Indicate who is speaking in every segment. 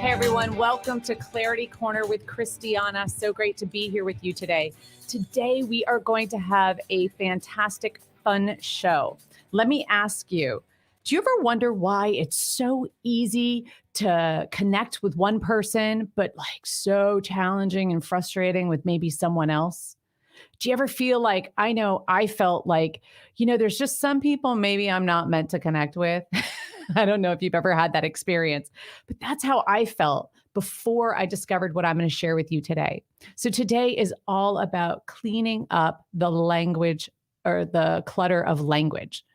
Speaker 1: Hey everyone, welcome to Clarity Corner with Christiana. So great to be here with you today. Today we are going to have a fantastic, fun show. Let me ask you, do you ever wonder why it's so easy to connect with one person, but like so challenging and frustrating with maybe someone else? Do you ever feel like, I know I felt like, there's just some people maybe I'm not meant to connect with. I don't know if you've ever had that experience, but that's how I felt before I discovered what I'm going to share with you today. So today is all about cleaning up the language or the clutter of language.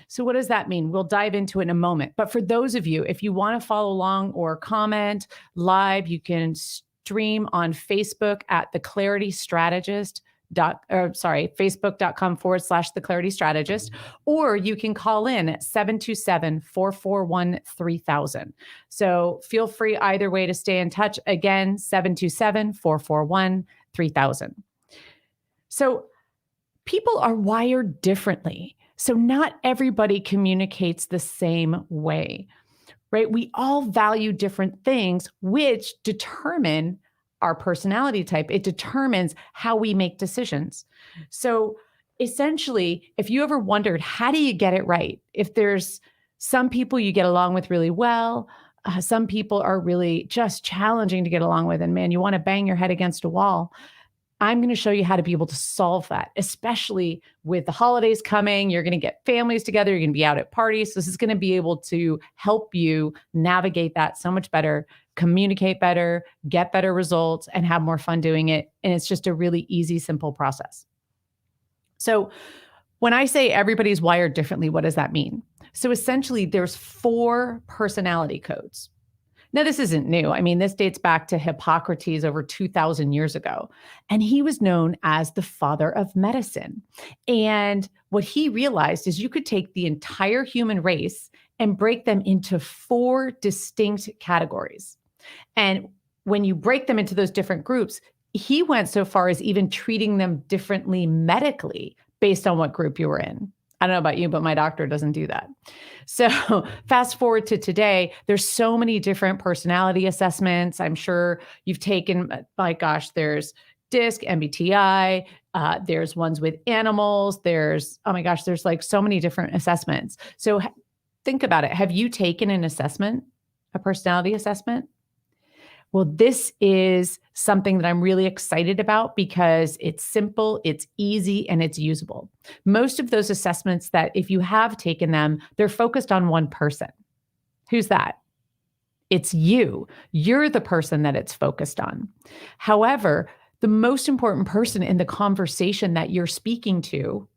Speaker 1: So what does that mean? We'll dive into it in a moment. But for those of you, if you want to follow along or comment live, you can stream on Facebook at The Clarity Strategist. Facebook.com/The Clarity Strategist, or you can call in at 727-441-3000. So feel free either way to stay in touch. Again, 727-441-3000. So people are wired differently. So not everybody communicates the same way, right? We all value different things, which determine our personality type. It determines how we make decisions. So essentially, if you ever wondered, how do you get it right? If there's some people you get along with really well, some people are really just challenging to get along with, and man, you want to bang your head against a wall. I'm going to show you how to be able to solve that, especially with the holidays coming. You're going to get families together. You're going to be out at parties. So this is going to be able to help you navigate that so much better, communicate better, get better results, and have more fun doing it. And it's just a really easy, simple process. So when I say everybody's wired differently, what does that mean? So essentially, there's 4 personality codes. Now, this isn't new. I mean, this dates back to Hippocrates over 2,000 years ago. And he was known as the father of medicine. And what he realized is you could take the entire human race and break them into 4 distinct categories. And when you break them into those different groups, he went so far as even treating them differently medically based on what group you were in. I don't know about you, but my doctor doesn't do that. So fast forward to today, there's so many different personality assessments. I'm sure you've taken, my gosh, there's DISC, MBTI, there's ones with animals. There's, oh my gosh, there's like so many different assessments. So think about it. Have you taken an assessment, a personality assessment? Well, this is something that I'm really excited about because it's simple, it's easy, and it's usable. Most of those assessments that if you have taken them, they're focused on one person. Who's that? It's you. You're the person that it's focused on. However, the most important person in the conversation that you're speaking to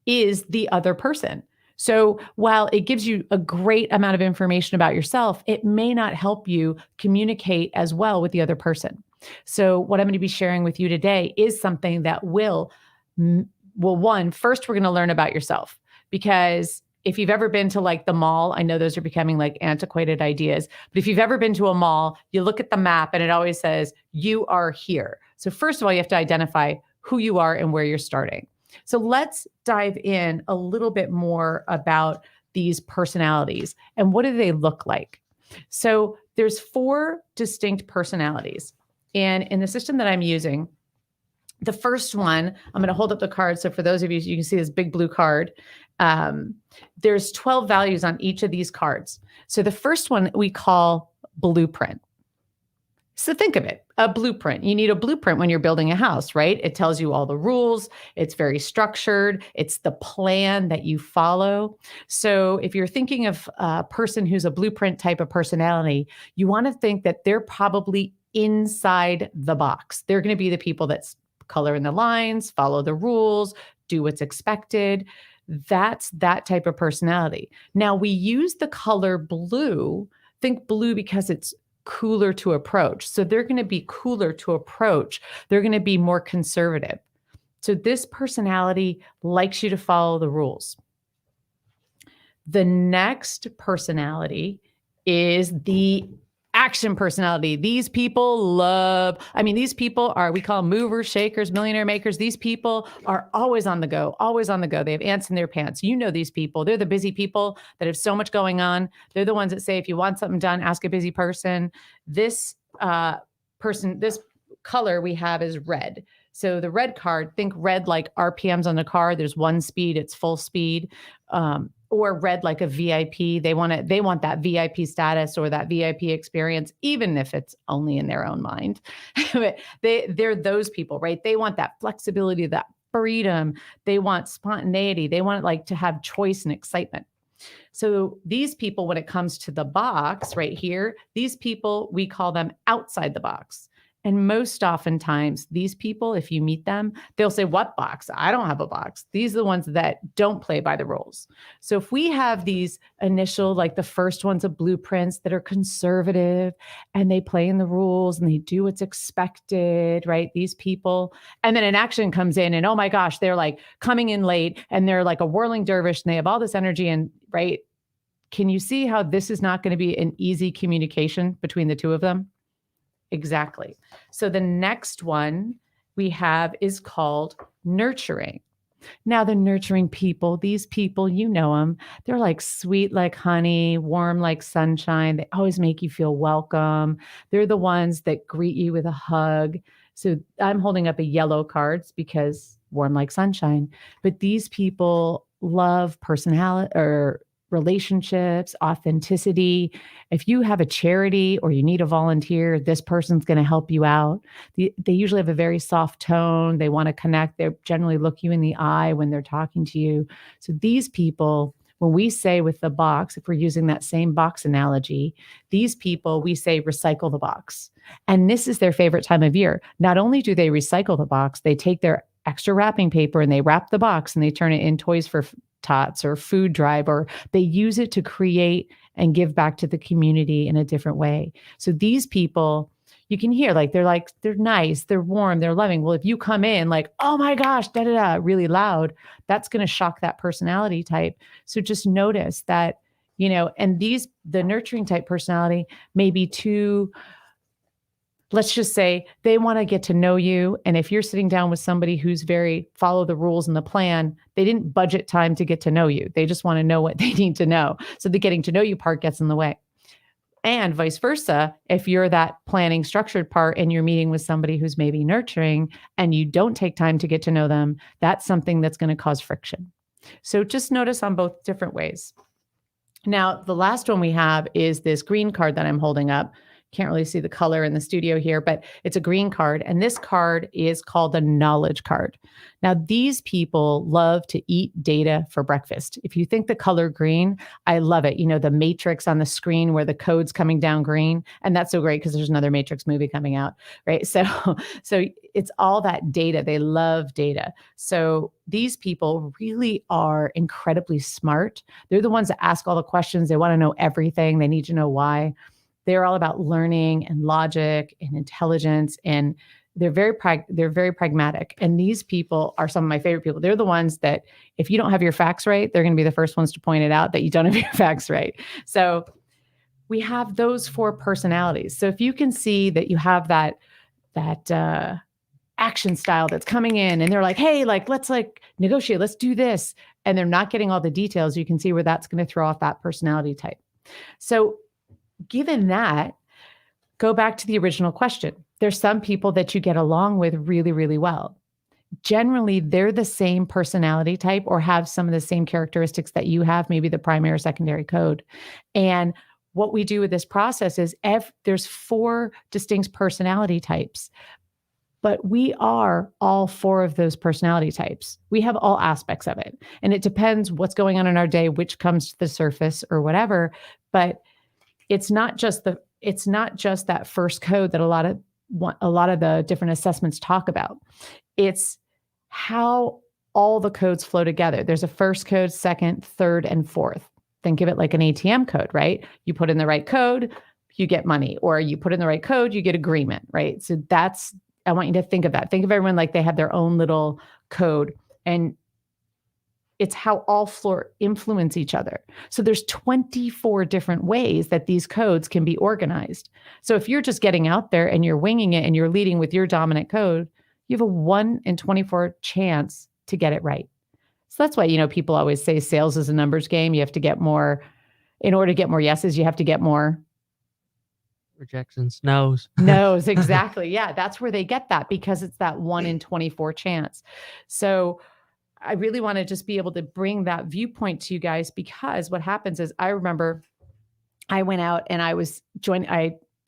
Speaker 1: is the other person. So while it gives you a great amount of information about yourself, it may not help you communicate as well with the other person. So what I'm going to be sharing with you today is something that will first, we're going to learn about yourself, because if you've ever been to like the mall, I know those are becoming like antiquated ideas, but if you've ever been to a mall, you look at the map and it always says, you are here. So first of all, you have to identify who you are and where you're starting. So let's dive in a little bit more about these personalities and what do they look like. So there's 4 distinct personalities. And in the system that I'm using, the first one, I'm going to hold up the card. So for those of you, you can see this big blue card. There's 12 values on each of these cards. So the first one we call blueprint. So think of it, a blueprint. You need a blueprint when you're building a house, right? It tells you all the rules. It's very structured. It's the plan that you follow. So if you're thinking of a person who's a blueprint type of personality, you want to think that they're probably inside the box. They're going to be the people that color in the lines, follow the rules, do what's expected. That's that type of personality. Now we use the color blue. Think blue because it's cooler to approach. So they're going to be cooler to approach. They're going to be more conservative. So this personality likes you to follow the rules. The next personality is the action personality. These people these people are, we call them movers, shakers, millionaire makers. These people are always on the go, always on the go. They have ants in their pants. You know these people. They're the busy people that have so much going on. They're the ones that say, if you want something done, ask a busy person. This this color we have is red. So the red card, think red like RPMs on the car. There's one speed, it's full speed. Or red like a VIP. They want that VIP status or that VIP experience, even if it's only in their own mind. They're those people, right? They want that flexibility, that freedom. They want spontaneity. They want like to have choice and excitement. So these people, when it comes to the box right here, these people, we call them outside the box. And most oftentimes, these people, if you meet them, they'll say, what box? I don't have a box. These are the ones that don't play by the rules. So if we have these initial, like the first ones of blueprints that are conservative and they play in the rules and they do what's expected, right? These people, and then an action comes in and, oh my gosh, they're like coming in late and they're like a whirling dervish and they have all this energy and, right? Can you see how this is not going to be an easy communication between the two of them? Exactly. So the next one we have is called nurturing. Now, the nurturing people, these people, you know them, they're like sweet like honey, warm like sunshine. They always make you feel welcome. They're the ones that greet you with a hug. So I'm holding up a yellow cards because warm like sunshine. But these people love personality or relationships, authenticity. If you have a charity or you need a volunteer, this person's going to help you out. They usually have a very soft tone. They want to connect. They generally look you in the eye when they're talking to you. So these people, when we say with the box, if we're using that same box analogy, these people, we say recycle the box. And this is their favorite time of year. Not only do they recycle the box, they take their extra wrapping paper and they wrap the box and they turn it in Toys for Tots or food drive, or they use it to create and give back to the community in a different way. So these people, you can hear they're nice, they're warm, they're loving. Well, if you come in like, oh my gosh, da da da, really loud, that's going to shock that personality type. So just notice that, and the nurturing type personality may be too, let's just say they want to get to know you. And if you're sitting down with somebody who's very follow the rules and the plan, they didn't budget time to get to know you. They just want to know what they need to know. So the getting to know you part gets in the way. And vice versa, if you're that planning structured part and you're meeting with somebody who's maybe nurturing and you don't take time to get to know them, that's something that's going to cause friction. So just notice on both different ways. Now, the last one we have is this green card that I'm holding up. Can't really see the color in the studio here, but it's a green card. And this card is called the knowledge card. Now, these people love to eat data for breakfast. If you think the color green, I love it. The matrix on the screen where the code's coming down green. And that's so great because there's another Matrix movie coming out, right? So it's all that data. They love data. So these people really are incredibly smart. They're the ones that ask all the questions. They want to know everything. They need to know why. They're all about learning and logic and intelligence, and they're very pragmatic. And these people are some of my favorite people. They're the ones that if you don't have your facts right, they're going to be the first ones to point it out that you don't have your facts right. So we have those 4 personalities. So if you can see that you have that action style that's coming in and they're like, hey, let's negotiate, let's do this. And they're not getting all the details. You can see where that's going to throw off that personality type. So given that, go back to the original question. There's some people that you get along with really, really well. Generally, they're the same personality type or have some of the same characteristics that you have, maybe the primary or secondary code. And what we do with this process is there's 4 distinct personality types, but we are all 4 of those personality types. We have all aspects of it. And it depends what's going on in our day, which comes to the surface or whatever. But it's not just that first code that a lot of the different assessments talk about. It's how all the codes flow together. There's a first code, second, third, and fourth. Think of it like an ATM code, right? You put in the right code, you get money, or you put in the right code, you get agreement, right? So I want you to think of that. Think of everyone like they have their own little code. And It's how all four influence each other. So there's 24 different ways that these codes can be organized. So if you're just getting out there and you're winging it and you're leading with your dominant code, you have a 1 in 24 chance to get it right. So that's why, people always say sales is a numbers game. You have to get more, in order to get more yeses, you have to get more
Speaker 2: rejections, no's.
Speaker 1: No's, exactly. Yeah, that's where they get that, because it's that 1 in 24 chance. So I really want to just be able to bring that viewpoint to you guys, because what happens is, I remember I went out and I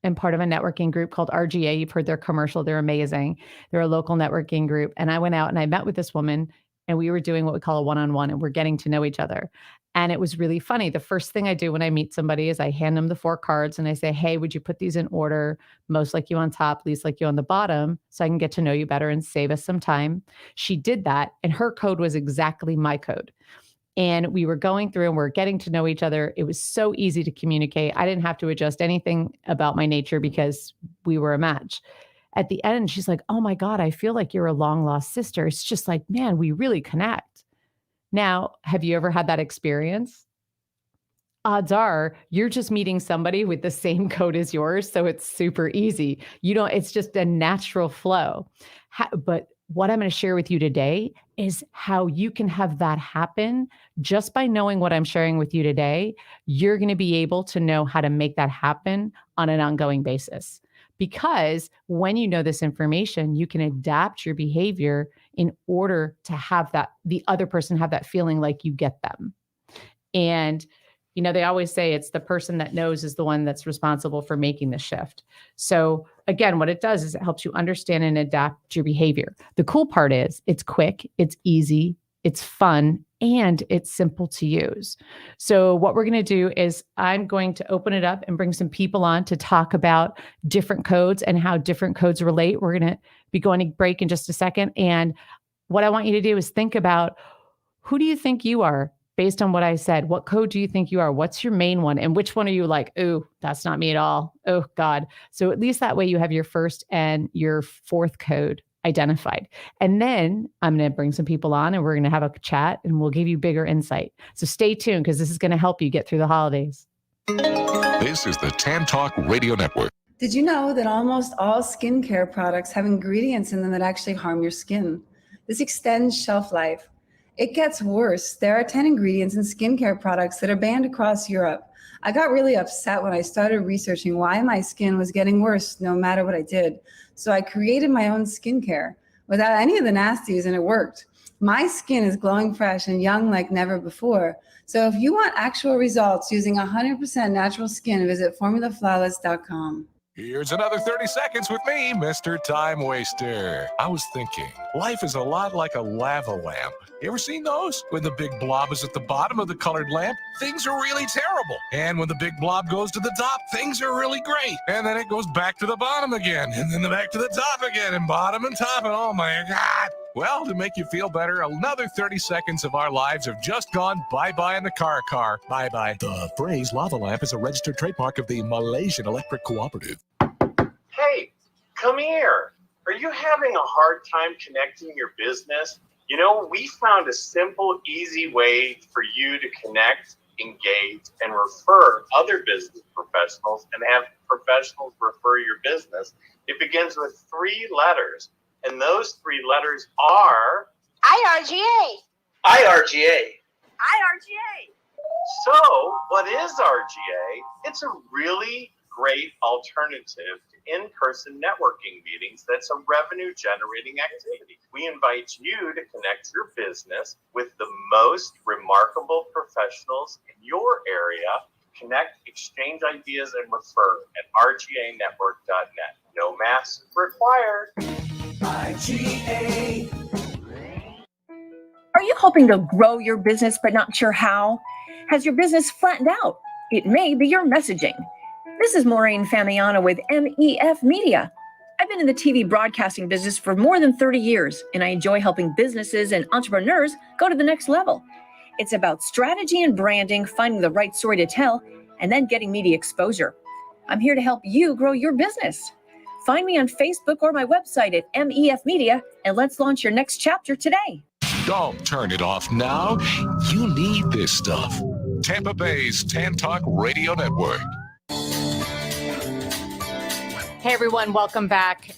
Speaker 1: am part of a networking group called RGA. You've heard their commercial. They're amazing. They're a local networking group. And I went out and I met with this woman, and we were doing what we call a one-on-one, and we're getting to know each other. And it was really funny. The first thing I do when I meet somebody is I hand them the 4 cards and I say, hey, would you put these in order? Most like you on top, least like you on the bottom, so I can get to know you better and save us some time. She did that, and her code was exactly my code. And we were going through and we're getting to know each other. It was so easy to communicate. I didn't have to adjust anything about my nature because we were a match. At the end, she's like, oh my God, I feel like you're a long lost sister. It's just like, man, we really connect. Now, have you ever had that experience? Odds are you're just meeting somebody with the same code as yours. So it's super easy. It's just a natural flow. But what I'm going to share with you today is how you can have that happen just by knowing what I'm sharing with you today. You're going to be able to know how to make that happen on an ongoing basis. Because when you know this information, you can adapt your behavior in order to have the other person have that feeling like you get them. And, they always say it's the person that knows is the one that's responsible for making the shift. So again, what it does is it helps you understand and adapt your behavior. The cool part is it's quick, it's easy, it's fun, and it's simple to use. So what we're going to do is I'm going to open it up and bring some people on to talk about different codes and how different codes relate. We're going to be going to break in just a second. And what I want you to do is think about, who do you think you are based on what I said? What code do you think you are? What's your main one? And which one are you like, oh, that's not me at all. Oh God. So at least that way you have your first and your fourth code identified. And then I'm going to bring some people on and we're going to have a chat and we'll give you bigger insight. So stay tuned, because this is going to help you get through the holidays.
Speaker 3: This is the Tan Talk Radio Network.
Speaker 4: Did you know that almost all skincare products have ingredients in them that actually harm your skin? This extends shelf life. It gets worse. There are 10 ingredients in skincare products that are banned across Europe. I got really upset when I started researching why my skin was getting worse no matter what I did. So I created my own skincare without any of the nasties, and it worked. My skin is glowing fresh and young like never before. So if you want actual results using 100% natural skin, visit formulaflawless.com.
Speaker 3: Here's another 30 seconds with me, Mr. Time Waster. I was thinking, life is a lot like a lava lamp. You ever seen those? When the big blob is at the bottom of the colored lamp, things are really terrible. And when the big blob goes to the top, things are really great. And then it goes back to the bottom again, and then back to the top again, and bottom and top, and oh my God. Well, to make you feel better, another 30 seconds of our lives have just gone bye-bye in the car. Bye-bye. The phrase lava lamp is a registered trademark of the Malaysian Electric Cooperative.
Speaker 5: Hey, come here. Are you having a hard time connecting your business? We found a simple, easy way for you to connect, engage, and refer other business professionals and have professionals refer your business. It begins with 3 letters, and those 3 letters are
Speaker 6: IRGA.
Speaker 5: IRGA.
Speaker 6: IRGA.
Speaker 5: So, what is RGA? It's a really great alternative to in-person networking meetings that's a revenue-generating activity. We invite you to connect your business with the most remarkable professionals in your area. Connect, exchange ideas, and refer at rganetwork.net. No masks required.
Speaker 7: IGA. Are you hoping to grow your business but not sure how? Has your business flattened out? It may be your messaging. This is Maureen Famiano with MEF Media. I've been in the TV broadcasting business for more than 30 years, and I enjoy helping businesses and entrepreneurs go to the next level. It's about strategy and branding, finding the right story to tell, and then getting media exposure. I'm here to help you grow your business. Find me on Facebook or my website at MEF Media, and let's launch your next chapter today.
Speaker 3: Don't turn it off now. You need this stuff. Tampa Bay's Tan Talk Radio Network.
Speaker 1: Hey everyone, welcome back.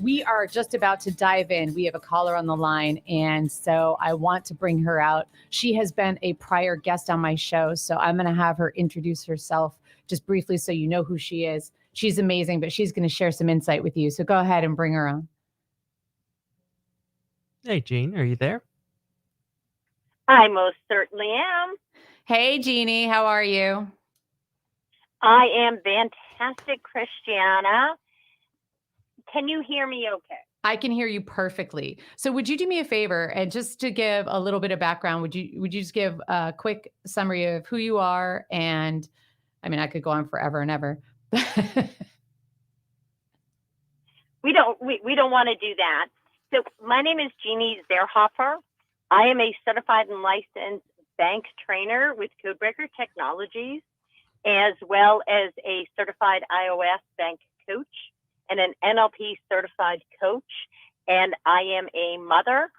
Speaker 1: We are just about to dive in. We have a caller on the line, and so I want to bring her out. She has been a prior guest on my show, so I'm going to have her introduce herself just briefly so you know who she is. She's amazing, but she's going to share some insight with you. So go ahead and bring her on.
Speaker 2: Hey, Jean, are you there?
Speaker 6: I most certainly am.
Speaker 1: Hey Jeannie, how are you?
Speaker 6: I am fantastic, Christiana. Can you hear me okay?
Speaker 1: I can hear you perfectly. So would you do me a favor, and just to give a little bit of background, would you just give a quick summary of who you are? And I mean, I could go on forever and ever.
Speaker 6: We don't want to do that. So my name is Jeannie Zerhofer. I am a certified and licensed bank trainer with Codebreaker Technologies, as well as a certified iOS bank coach and an NLP certified coach. And I am a mother,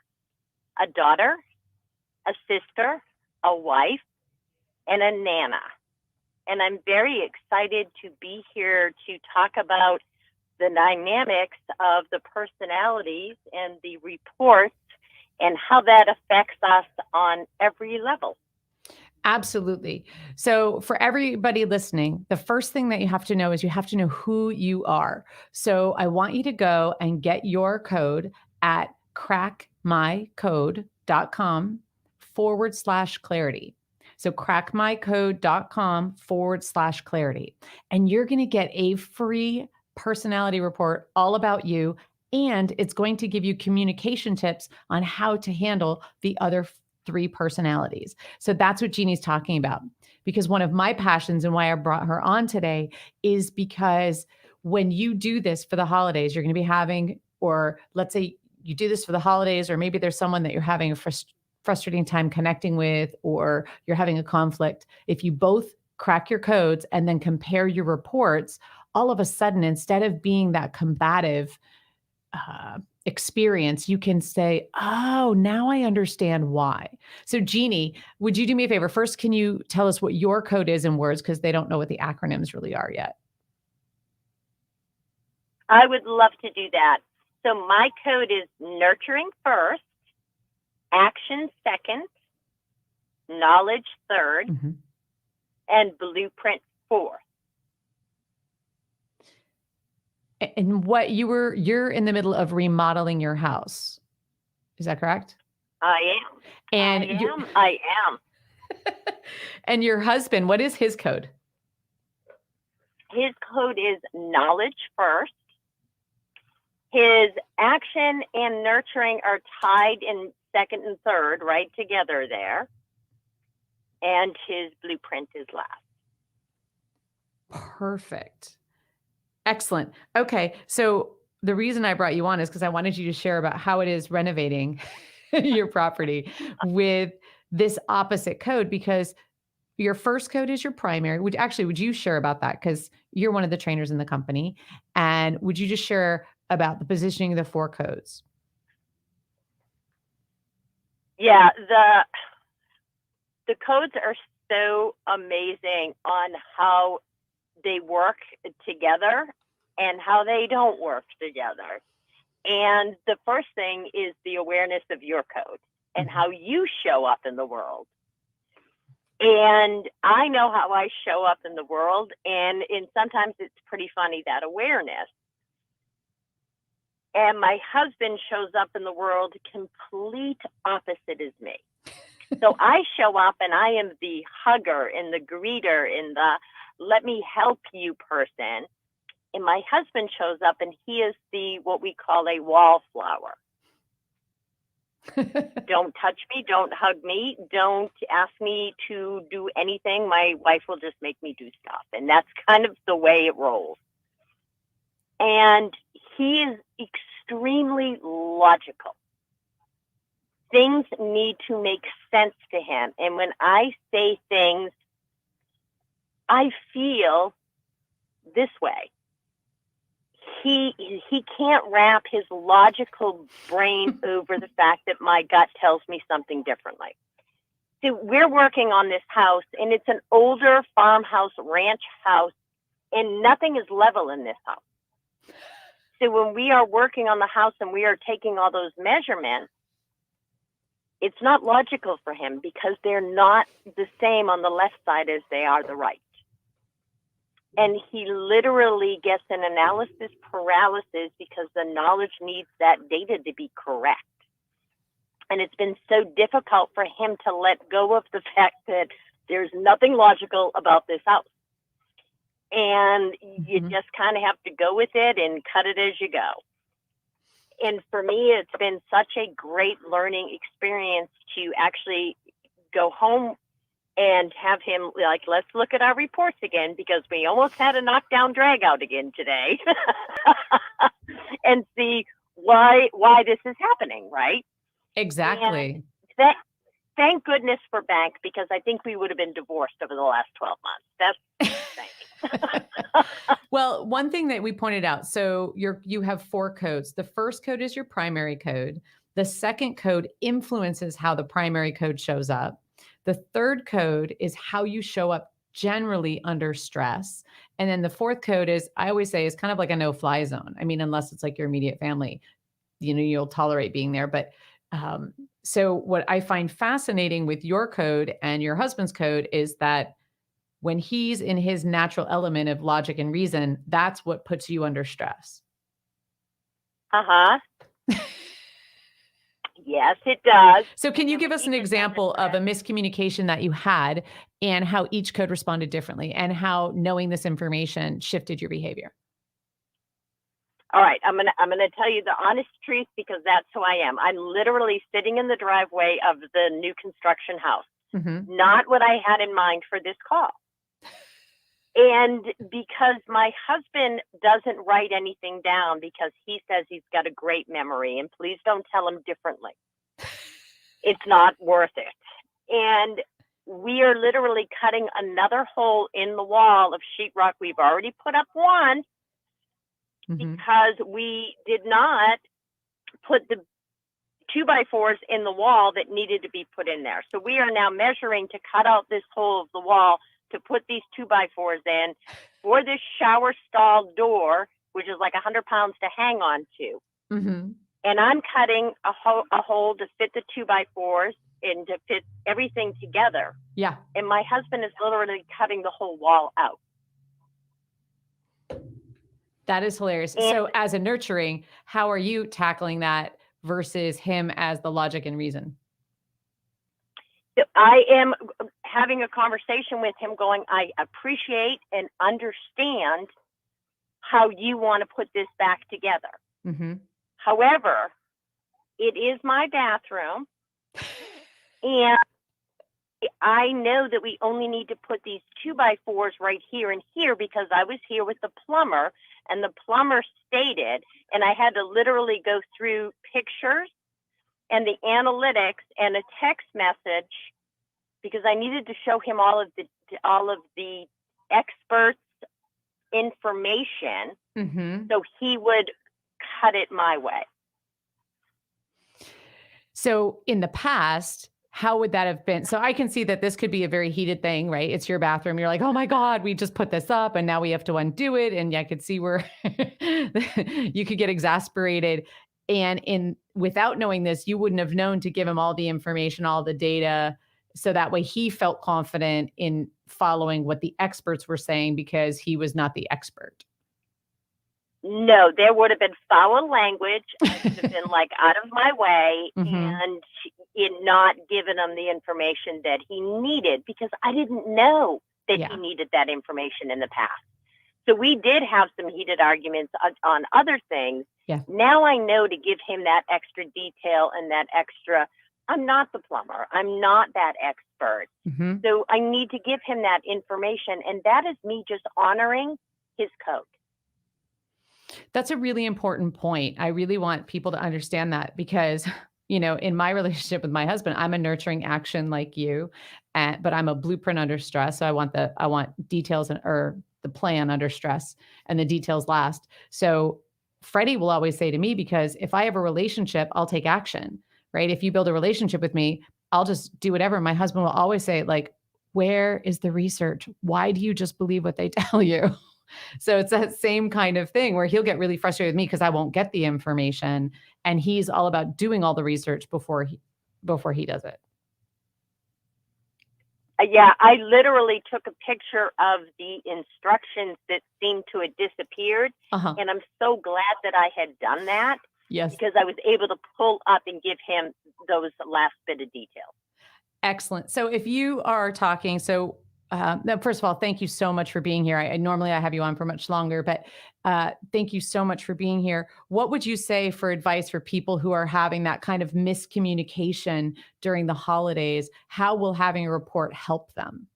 Speaker 6: a daughter, a sister, a wife, and a nana. And I'm very excited to be here to talk about the dynamics of the personalities and the reports and how that affects us on every level.
Speaker 1: Absolutely. So for everybody listening, the first thing that you have to know is you have to know who you are. So I want you to go and get your code at crackmycode.com/clarity. So crackmycode.com/clarity. And you're going to get a free personality report all about you. And it's going to give you communication tips on how to handle the other 3 personalities. So that's what Jeannie's talking about. Because one of my passions and why I brought her on today is because when you do this for the holidays, you're going to be having, or let's say you do this for the holidays, or maybe there's someone that you're having a frustrating time connecting with, or you're having a conflict. If you both crack your codes and then compare your reports, all of a sudden, instead of being that combative experience, you can say, oh, now I understand why. So Jeannie, would you do me a favor? First, can you tell us what your code is in words? Because they don't know what the acronyms really are yet.
Speaker 6: I would love to do that. So my code is nurturing first, action second, knowledge third, and blueprint fourth.
Speaker 1: And what you're in the middle of remodeling your house. Is that correct?
Speaker 6: I am.
Speaker 1: And
Speaker 6: I am.
Speaker 1: And your husband, what is his code?
Speaker 6: His code is knowledge first. His action and nurturing are tied in second and third, right together there. And his blueprint is last.
Speaker 1: Perfect. Excellent. Okay. So the reason I brought you on is because I wanted you to share about how it is renovating your property with this opposite code, because your first code is your primary. Would you share about that? Because you're one of the trainers in the company. And would you just share about the positioning of the 4 codes?
Speaker 6: Yeah, the codes are so amazing on how they work together and how they don't work together. And the first thing is the awareness of your code and how you show up in the world. And I know how I show up in the world, and sometimes it's pretty funny, that awareness. And my husband shows up in the world complete opposite as me. So I show up and I am the hugger and the greeter and the let me help you person. And my husband shows up and he is what we call a wallflower. Don't touch me, don't hug me, don't ask me to do anything. My wife will just make me do stuff. And that's kind of the way it rolls. And he is extremely logical. Things need to make sense to him. And when I say things, I feel this way. he can't wrap his logical brain over the fact that my gut tells me something differently. So we're working on this house, and it's an older farmhouse ranch house, and nothing is level in this house. So when we are working on the house and we are taking all those measurements, it's not logical for him because they're not the same on the left side as they are the right. And he literally gets an analysis paralysis because the knowledge needs that data to be correct. And it's been so difficult for him to let go of the fact that there's nothing logical about this house. And you just kind of have to go with it and cut it as you go. And for me, it's been such a great learning experience to actually go home and have him like, let's look at our reports again, because we almost had a knockdown drag out again today and see why this is happening, right?
Speaker 1: Exactly.
Speaker 6: And thank goodness for bank, because I think we would have been divorced over the last 12 months. That's
Speaker 1: Well, one thing that we pointed out, so you have 4 codes. The first code is your primary code. The second code influences how the primary code shows up. The third code is how you show up generally under stress. And then the fourth code is, I always say, is kind of like a no-fly zone. I mean, unless it's like your immediate family, you'll tolerate being there. But so what I find fascinating with your code and your husband's code is that when he's in his natural element of logic and reason, that's what puts you under stress.
Speaker 6: Yes, it does.
Speaker 1: So can you give us an example of a miscommunication that you had and how each code responded differently and how knowing this information shifted your behavior?
Speaker 6: All right, I'm gonna tell you the honest truth, because that's who I am. I'm literally sitting in the driveway of the new construction house. Not what I had in mind for this call. And because my husband doesn't write anything down because he says he's got a great memory, and please don't tell him differently. It's not worth it. And we are literally cutting another hole in the wall of sheetrock. We've already put up one because we did not put the 2x4s in the wall that needed to be put in there. So we are now measuring to cut out this hole of the wall to put these 2x4s in for this shower stall door, which is like 100 pounds to hang on to. And I'm cutting a hole to fit the 2x4s and to fit everything together.
Speaker 1: Yeah.
Speaker 6: And my husband is literally cutting the whole wall out.
Speaker 1: That is hilarious. So as a nurturing, how are you tackling that versus him as the logic and reason?
Speaker 6: I am having a conversation with him going, I appreciate and understand how you want to put this back together. However, it is my bathroom, and I know that we only need to put these 2x4s right here and here because I was here with the plumber, and the plumber stated, and I had to literally go through pictures and the analytics and a text message because I needed to show him all of the experts' information so he would cut it my way.
Speaker 1: So in the past, how would that have been? So I can see that this could be a very heated thing, right? It's your bathroom. You're like, oh my God, we just put this up and now we have to undo it. And I could see where you could get exasperated. And without knowing this, you wouldn't have known to give him all the information, all the data. So that way he felt confident in following what the experts were saying because he was not the expert.
Speaker 6: No, there would have been foul language. I would have been like out of my way and in not giving him the information that he needed because I didn't know that he needed that information in the past. So we did have some heated arguments on other things. Now I know to give him that extra detail and that extra, I'm not the plumber. I'm not that expert. So I need to give him that information. And that is me just honoring his code.
Speaker 1: That's a really important point. I really want people to understand that because, in my relationship with my husband, I'm a nurturing action like you, but I'm a blueprint under stress. So I want details or the plan under stress and the details last. So Freddie will always say to me, because if I have a relationship, I'll take action, right? If you build a relationship with me, I'll just do whatever. My husband will always say, like, where is the research? Why do you just believe what they tell you? So it's that same kind of thing where he'll get really frustrated with me because I won't get the information. And he's all about doing all the research before he does it.
Speaker 6: Yeah, I literally took a picture of the instructions that seemed to have disappeared.
Speaker 1: Uh-huh.
Speaker 6: And I'm so glad that I had done that,
Speaker 1: Yes.
Speaker 6: because I was able to pull up and give him those last bit of detail.
Speaker 1: Excellent. So if you are talking, now, first of all, thank you so much for being here. Normally I have you on for much longer, but thank you so much for being here. What would you say for advice for people who are having that kind of miscommunication during the holidays? How will having a report help them?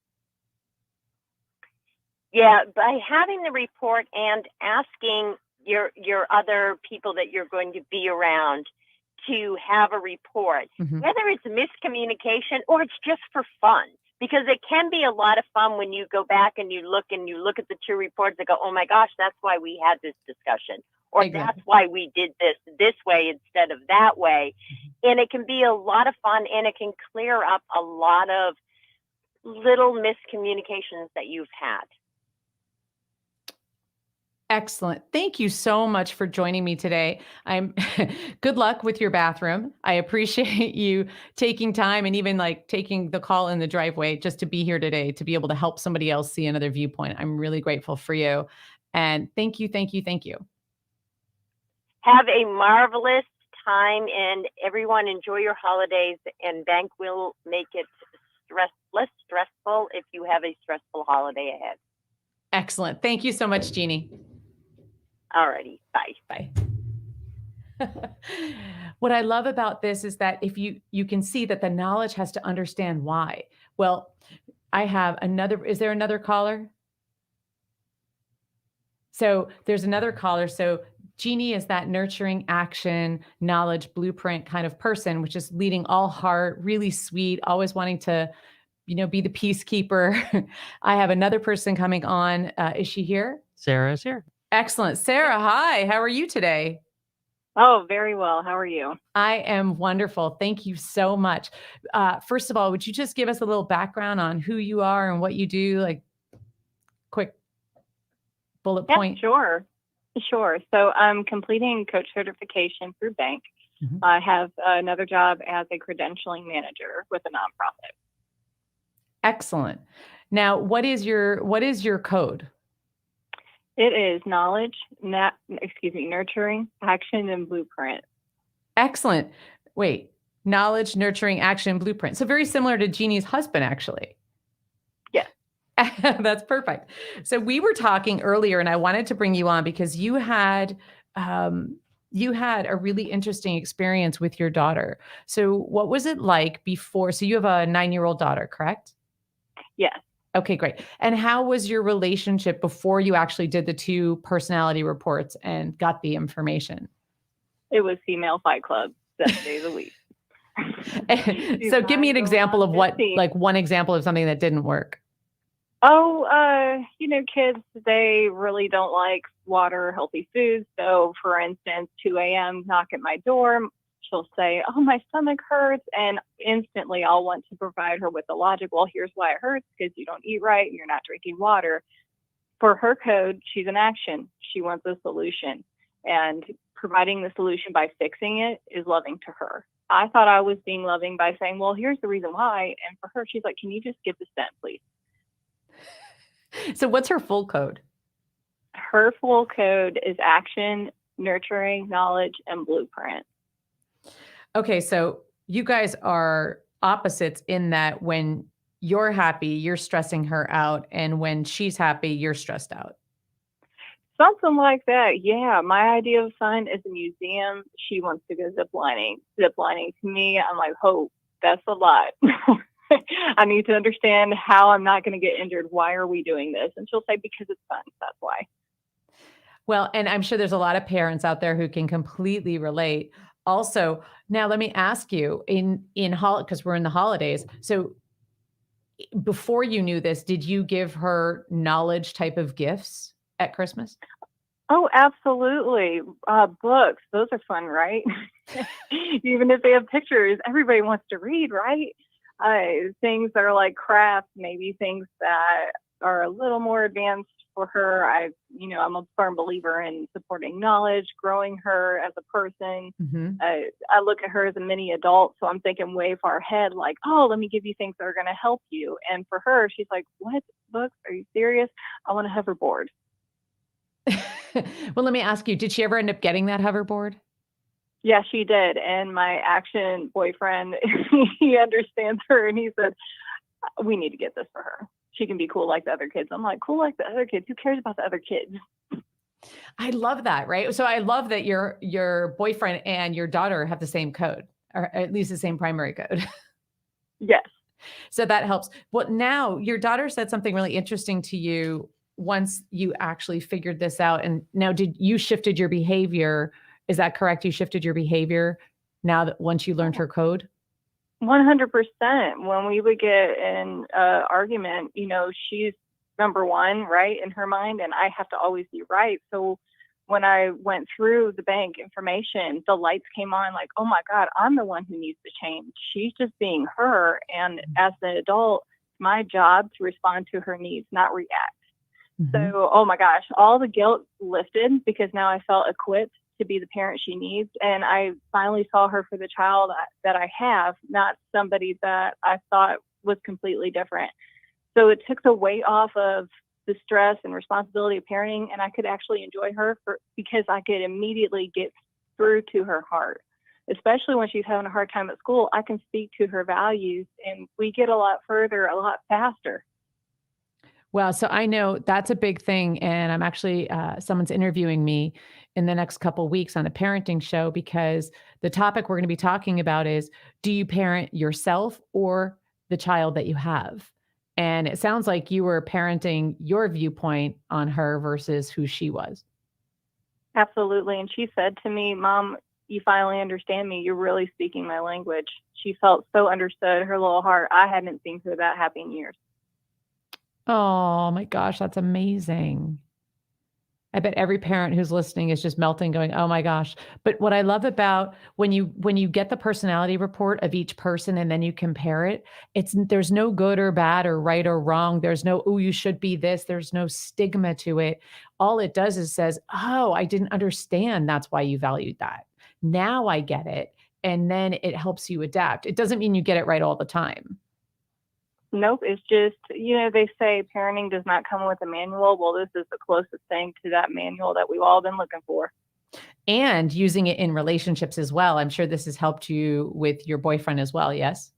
Speaker 6: Yeah, by having the report and asking your other people that you're going to be around to have a report,
Speaker 1: Mhm.
Speaker 6: whether it's miscommunication or it's just for fun, because it can be a lot of fun when you go back and you look at the two reports and go, oh my gosh, that's why we had this discussion, or
Speaker 1: Exactly.
Speaker 6: that's why we did this way instead of that way. And it can be a lot of fun, and it can clear up a lot of little miscommunications that you've had.
Speaker 1: Excellent. Thank you so much for joining me today. Good luck with your bathroom. I appreciate you taking time and even like taking the call in the driveway just to be here today, to be able to help somebody else see another viewpoint. I'm really grateful for you. And thank you, thank you, thank you.
Speaker 6: Have a marvelous time, and everyone enjoy your holidays, and bank will make it less stressful if you have a stressful holiday ahead.
Speaker 1: Excellent. Thank you so much, Jeannie.
Speaker 6: Alrighty, bye.
Speaker 1: Bye. What I love about this is that if you can see that the knowledge has to understand why. Well, is there another caller? So there's another caller. So Jeannie is that nurturing action, knowledge, blueprint kind of person, which is leading all heart, really sweet, always wanting to, be the peacekeeper. I have another person coming on. Is she here?
Speaker 2: Sarah is here.
Speaker 1: Excellent. Sarah, hi. How are you today?
Speaker 8: Oh, very well. How are you?
Speaker 1: I am wonderful. Thank you so much. First of all, would you just give us a little background on who you are and what you do, like quick bullet point?
Speaker 8: Sure. So I'm completing coach certification through bank.
Speaker 1: Mhm.
Speaker 8: I have another job as a credentialing manager with a nonprofit.
Speaker 1: Excellent. Now, what is your code?
Speaker 8: It is nurturing, action, and blueprint.
Speaker 1: Excellent. Wait, knowledge, nurturing, action, blueprint. So very similar to Jeannie's husband, actually.
Speaker 8: Yes.
Speaker 1: That's perfect. So we were talking earlier, and I wanted to bring you on because you had a really interesting experience with your daughter. So what was it like before? So you have a 9-year-old daughter, correct?
Speaker 8: Yes.
Speaker 1: Okay, great. And how was your relationship before you actually did the 2 personality reports and got the information?
Speaker 8: It was female fight club 7 days a week.
Speaker 1: So give me an example of one example of something that didn't work.
Speaker 8: Oh, kids, they really don't like water, healthy foods. So, for instance, 2 a.m., knock at my door. She'll say, oh, my stomach hurts. And instantly I'll want to provide her with the logic. Well, here's why it hurts, because you don't eat right and you're not drinking water. For her code, she's in action. She wants a solution. And providing the solution by fixing it is loving to her. I thought I was being loving by saying, well, here's the reason why. And for her, she's like, can you just get this done, please?
Speaker 1: So what's her full code?
Speaker 8: Her full code is action, nurturing, knowledge, and blueprint.
Speaker 1: Okay, so you guys are opposites in that when you're happy, you're stressing her out, and when she's happy, you're stressed out.
Speaker 8: Something like that. Yeah, my idea of fun is a museum. She wants to go ziplining. Ziplining to me, I'm like, oh, that's a lot. I need to understand how I'm not going to get injured. Why are we doing this? And she'll say, because it's fun. That's why.
Speaker 1: Well, and I'm sure there's a lot of parents out there who can completely relate. Also, now let me ask you because we're in the holidays. So before you knew this, did you give her knowledge type of gifts at Christmas?
Speaker 8: Oh, absolutely. Books, those are fun, right? Even if they have pictures, everybody wants to read, right? Things that are like crafts, maybe things that are a little more advanced for her. I'm a firm believer in supporting knowledge, growing her as a person.
Speaker 1: Mhm.
Speaker 8: I look at her as a mini adult, so I'm thinking way far ahead, like, oh, let me give you things that are going to help you. And for her, she's like, what books? Are you serious? I want a hoverboard.
Speaker 1: Well, let me ask you, did she ever end up getting that hoverboard?
Speaker 8: Yeah, she did. And my action boyfriend, he understands her and he said, we need to get this for her. She can be cool like the other kids. I'm like, cool like the other kids? Who cares about the other kids?
Speaker 1: I love that, right? So I love that your boyfriend and your daughter have the same code, or at least the same primary code.
Speaker 8: Yes.
Speaker 1: So that helps. Well, now your daughter said something really interesting to you once you actually figured this out. And now did you shifted your behavior? Is that correct? You shifted your behavior now that once you learned her code?
Speaker 8: 100%. When we would get in an argument, she's number one, right, in her mind, and I have to always be right. So when I went through the bank information, the lights came on like, oh my God, I'm the one who needs to change. She's just being her. And as an adult, my job to respond to her needs, not react.
Speaker 1: Mhm.
Speaker 8: So, oh my gosh, all the guilt lifted because now I felt equipped to be the parent she needs. And I finally saw her for the child that I have, not somebody that I thought was completely different. So it took the weight off of the stress and responsibility of parenting, and I could actually enjoy her because I could immediately get through to her heart. Especially when she's having a hard time at school, I can speak to her values and we get a lot further, a lot faster.
Speaker 1: Well, so I know that's a big thing, and I'm actually someone's interviewing me in the next couple weeks on a parenting show because the topic we're going to be talking about is: do you parent yourself or the child that you have? And it sounds like you were parenting your viewpoint on her versus who she was.
Speaker 8: Absolutely. And she said to me, Mom, you finally understand me. You're really speaking my language. She felt so understood, her little heart. I hadn't seen her that happy in years.
Speaker 1: Oh my gosh, that's amazing. I bet every parent who's listening is just melting going, "Oh my gosh." But what I love about when you get the personality report of each person and then you compare it, there's no good or bad or right or wrong. There's no, "Oh, you should be this." There's no stigma to it. All it does is says, "Oh, I didn't understand that's why you valued that. Now I get it." And then it helps you adapt. It doesn't mean you get it right all the time.
Speaker 8: Nope. It's just, they say parenting does not come with a manual. Well, this is the closest thing to that manual that we've all been looking for.
Speaker 1: And using it in relationships as well. I'm sure this has helped you with your boyfriend as well, yes?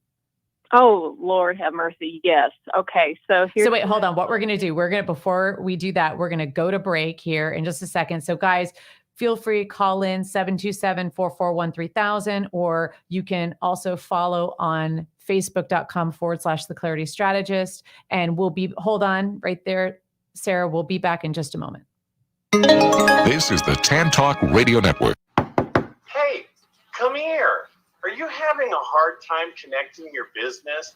Speaker 8: Oh, Lord have mercy. Yes. Okay. So
Speaker 1: Wait, hold on. What we're going to do, before we do that, we're going to go to break here in just a second. So guys, feel free to call in 727-441-3000, or you can also follow on facebook.com/The Clarity Strategist. And hold on right there, Sarah, we'll be back in just a moment.
Speaker 3: This is the Tan Talk Radio Network.
Speaker 5: Hey, come here. Are you having a hard time connecting your business?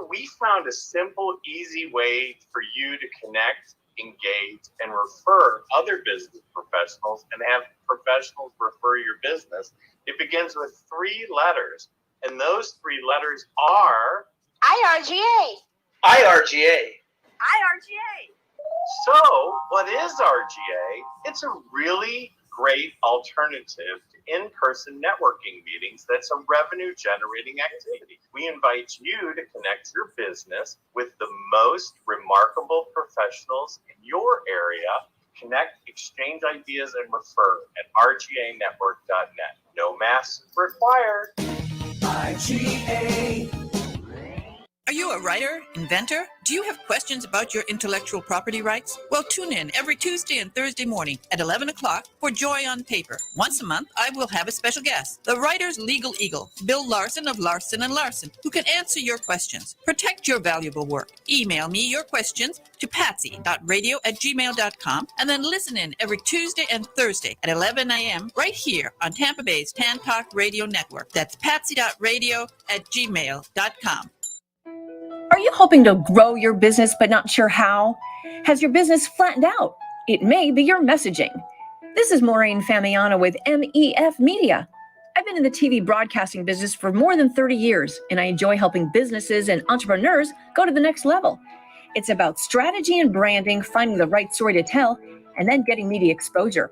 Speaker 5: We found a simple, easy way for you to connect, engage, and refer other business professionals and have professionals refer your business. It begins with 3 letters, and those 3 letters are
Speaker 9: IRGA.
Speaker 5: IRGA.
Speaker 9: IRGA.
Speaker 5: So, what is RGA? It's a really great alternative to in-person networking meetings that's a revenue-generating activity. We invite you to connect your business with the most remarkable professionals in your area. Connect, exchange ideas, and refer at rganetwork.net. No masks required.
Speaker 10: IGA. Are you a writer, inventor? Do you have questions about your intellectual property rights? Well, tune in every Tuesday and Thursday morning at 11 o'clock for Joy on Paper. Once a month, I will have a special guest, the writer's legal eagle, Bill Larson of Larson & Larson, who can answer your questions. Protect your valuable work. Email me your questions to patsy.radio@gmail.com and then listen in every Tuesday and Thursday at 11 a.m. right here on Tampa Bay's Tan Talk Radio Network. That's patsy.radio@gmail.com.
Speaker 7: Are you hoping to grow your business but not sure how? Has your business flattened out? It may be your messaging. This is Maureen Famiana with MEF Media. I've been in the TV broadcasting business for more than 30 years, and I enjoy helping businesses and entrepreneurs go to the next level. It's about strategy and branding, finding the right story to tell, and then getting media exposure.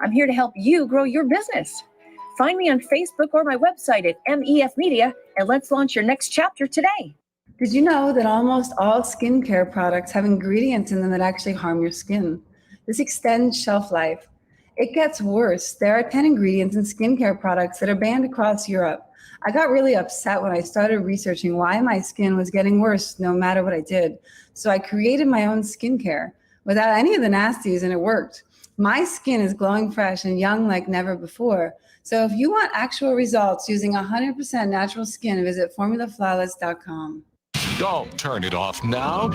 Speaker 7: I'm here to help you grow your business. Find me on Facebook or my website at MEF Media, and let's launch your next chapter today.
Speaker 4: Did you know that almost all skincare products have ingredients in them that actually harm your skin? This extends shelf life. It gets worse. There are 10 ingredients in skincare products that are banned across Europe. I got really upset when I started researching why my skin was getting worse no matter what I did. So I created my own skincare without any of the nasties, and it worked. My skin is glowing fresh and young like never before. So if you want actual results using 100% natural skin, visit formulaflawless.com.
Speaker 3: Don't turn it off now.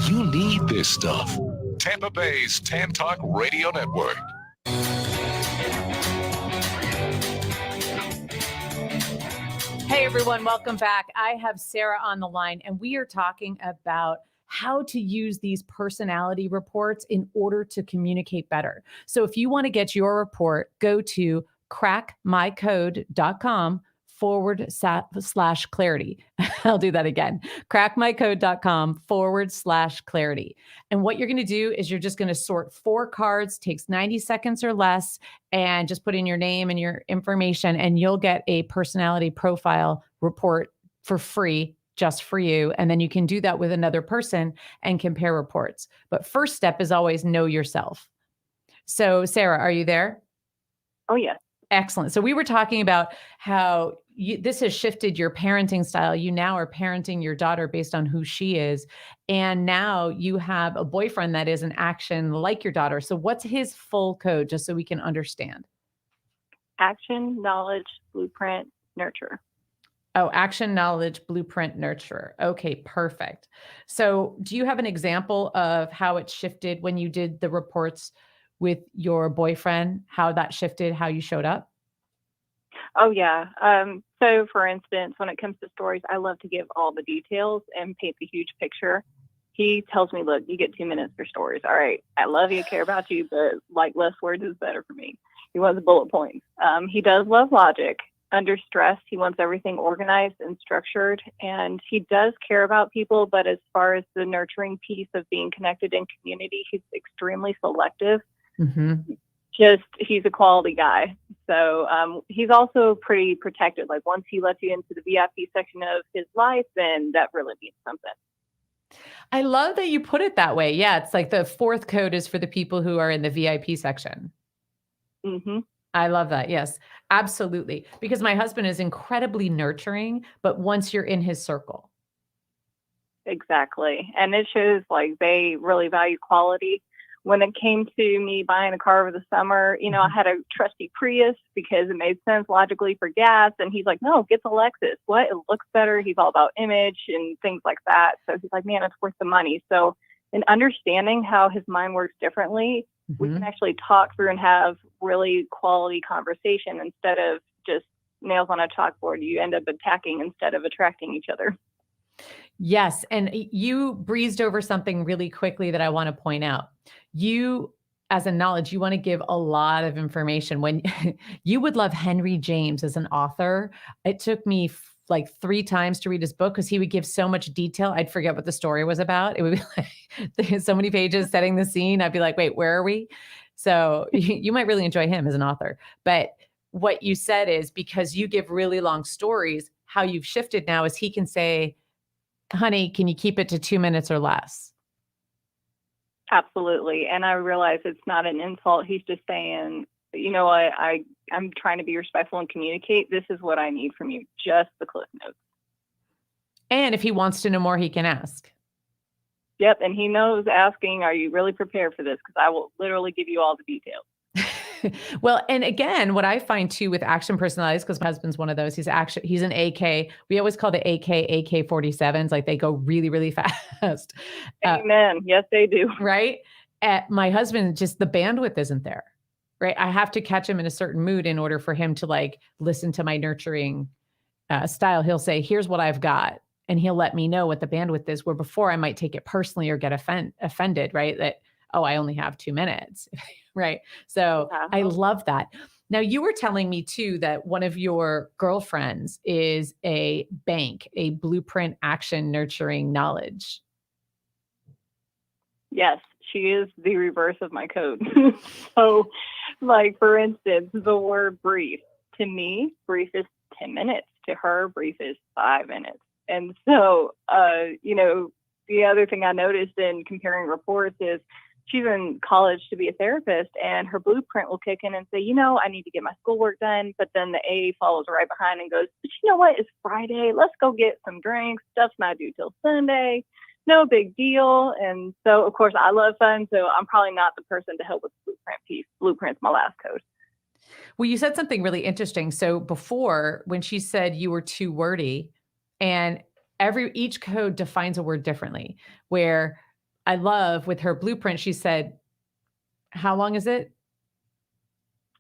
Speaker 3: You need this stuff. Tampa Bay's Tan Talk Radio Network.
Speaker 1: Hey everyone, welcome back. I have Sarah on the line, and we are talking about how to use these personality reports in order to communicate better. So if you want to get your report, go to crackmycode.com/clarity. I'll do that again. crackmycode.com/clarity. And what you're going to do is you're just going to sort 4 cards, takes 90 seconds or less, and just put in your name and your information, and you'll get a personality profile report for free, just for you. And then you can do that with another person and compare reports. But first step is always know yourself. So Sarah, are you there?
Speaker 8: Oh, yeah.
Speaker 1: Excellent. So we were talking about how this has shifted your parenting style. You now are parenting your daughter based on who she is. And now you have a boyfriend that is an action like your daughter. So what's his full code, just so we can understand?
Speaker 8: Action, knowledge, blueprint, nurture.
Speaker 1: Oh, action, knowledge, blueprint, nurturer. Okay, perfect. So do you have an example of how it shifted when you did the reports with your boyfriend, how that shifted, how you showed up?
Speaker 8: Oh, yeah. So, for instance, when it comes to stories, I love to give all the details and paint the huge picture. He tells me, look, you get 2 minutes for stories. All right, I love you, care about you, but like less words is better for me. He wants bullet points. He does love logic. Under stress, he wants everything organized and structured, and he does care about people, but as far as the nurturing piece of being connected in community, he's extremely selective.
Speaker 1: Mm-hmm.
Speaker 8: He's a quality guy. So he's also pretty protected. Like once he lets you into the VIP section of his life, then that really means something.
Speaker 1: I love that you put it that way. Yeah, it's like the 4th code is for the people who are in the VIP section.
Speaker 8: Mm-hmm.
Speaker 1: I love that. Yes, absolutely. Because my husband is incredibly nurturing, but once you're in his circle.
Speaker 8: Exactly. And it shows like they really value quality. When it came to me buying a car over the summer, I had a trusty Prius because it made sense logically for gas. And he's like, no, get the Lexus. What? It looks better. He's all about image and things like that. So he's like, man, it's worth the money. So in understanding how his mind works differently, we can actually talk through and have really quality conversation instead of just nails on a chalkboard. You end up attacking instead of attracting each other.
Speaker 1: Yes. And you breezed over something really quickly that I want to point out. You, as a knowledge, you want to give a lot of information. When you would love Henry James as an author, it took me like 3 times to read his book because he would give so much detail. I'd forget what the story was about. It would be like so many pages setting the scene. I'd be like, wait, where are we? So you might really enjoy him as an author. But what you said is because you give really long stories, how you've shifted now is he can say, honey, can you keep it to 2 minutes or less?
Speaker 8: Absolutely. And I realize it's not an insult. He's just saying, I'm trying to be respectful and communicate. This is what I need from you. Just the cliff notes.
Speaker 1: And if he wants to know more, he can ask.
Speaker 8: Yep. And he knows asking, are you really prepared for this? Because I will literally give you all the details.
Speaker 1: Well, and again, what I find too with action personalities, because my husband's one of those, he's an AK. We always call the AK-47s, like they go really, really fast.
Speaker 8: Amen. Yes, they do.
Speaker 1: Right? My husband, just the bandwidth isn't there, right? I have to catch him in a certain mood in order for him to like listen to my nurturing style. He'll say, here's what I've got. And he'll let me know what the bandwidth is, where before I might take it personally or get offended, right? That oh, I only have 2 minutes. Right. So I love that. Now, you were telling me too that one of your girlfriends is a blueprint action nurturing knowledge.
Speaker 8: Yes, she is the reverse of my code. So, like, for instance, the word brief. To me, brief is 10 minutes. To her, brief is 5 minutes. And so, the other thing I noticed in comparing reports is she's in college to be a therapist, and her blueprint will kick in and say, I need to get my schoolwork done. But then the A follows right behind and goes, but you know what? It's Friday. Let's go get some drinks. Stuff's not due till Sunday. No big deal. And so, of course, I love fun. So I'm probably not the person to help with the blueprint piece. Blueprint's my last code.
Speaker 1: Well, you said something really interesting. So before, when she said you were too wordy, and each code defines a word differently, where I love with her blueprint, she said, how long is it?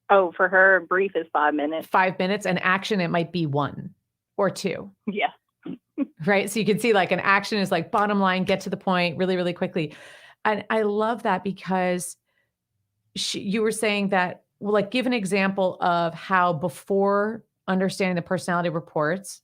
Speaker 8: Oh, for her, brief is 5 minutes.
Speaker 1: 5 minutes, and action, it might be 1 or 2.
Speaker 8: Yeah.
Speaker 1: Right. So you can see like an action is like bottom line, get to the point really, really quickly. And I love that because you were saying that, well, like give an example of how before understanding the personality reports,